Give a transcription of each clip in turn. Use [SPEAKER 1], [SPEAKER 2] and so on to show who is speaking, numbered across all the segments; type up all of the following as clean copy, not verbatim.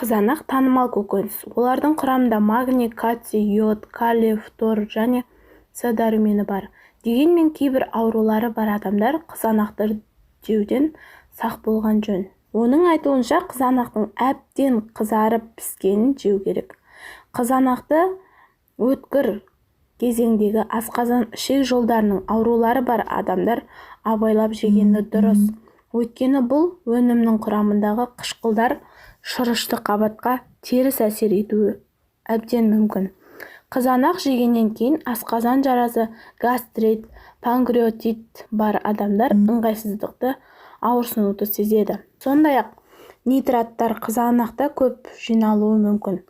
[SPEAKER 1] Қызанақ танымал көкөніс. Олардың құрамында магний, кальций, йод, калий, фтор және С дәрумені бар. Дегенмен кейбір аурулары бар адамдар қызанақты жеуден сақ болған жөн. Оның айтуынша қызанақтың әбден қызарып піскенін жеу керек. Қызанақты өткір кезеңдегі асқазан ішек жолдарының аурулары бар адамдар абайлап жегені дұрыс. Өйткені бұл өнімнің құрамындағы қышқылдар шырышты қабатқа теріс әсер етуі әбден мүмкін. Қызанақ жегеннен кейін асқазан жарасы, гастрит, панкреатит бар адамдар ыңғайсыздықты, ауырсынуды сезеді. Сондай-ақ нитраттар қызанақта көп жиналуы мүмкін.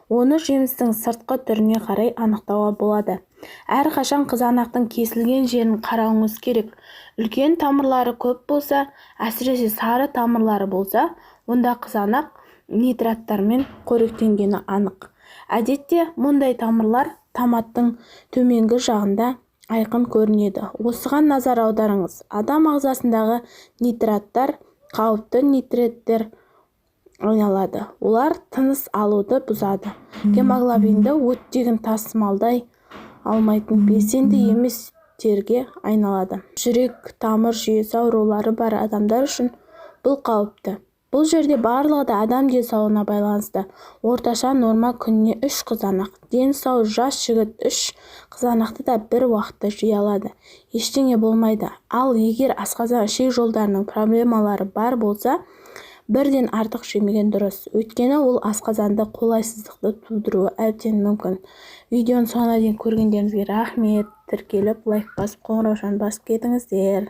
[SPEAKER 1] Оны жемістің сыртқы түріне қарай анықтауға болады. Әрқашан қызанақтың кесілген жерін қарауыңыз керек. Үлкен тамырлары көп болса, әсіресе сары тамырлары болса, онда қызанақ нитраттармен қоректенгені анық. Әдетте мұндай тамырлар томаттың төменгі жағында айқын көрінеді. Осыған назар аударыңыз. Адам ағзасындағы нитраттар қауіпті нитраттар айналады. Олар тыныс алуды бұзады. Гемоглобинді оттегін тасымалдай алмайтын белсенді емес терге айналады. Жүрек, тамыр жүйесі аурулары бар адамдар үшін бұл қауіпті. Бұл жерде барлығы да адам денсаулығына байланысты. Орташа норма күніне 3 қызанақ. Дені сау жас жігіт 3 қызанақты да бір уақытта жей алады. Ештеңе болмайды. Ал егер асқазан ішек жолдарының проблемалары бар болса, бірден артық жемеген дұрыс. Өйткені ол асқазанды қолайсыздықты тудыруы әбден мүмкін. Видеоны соңына дейін көргендеріңізге рахмет. Тіркеліп, лайк басып, қоңыраушаны басып кетіңіздер.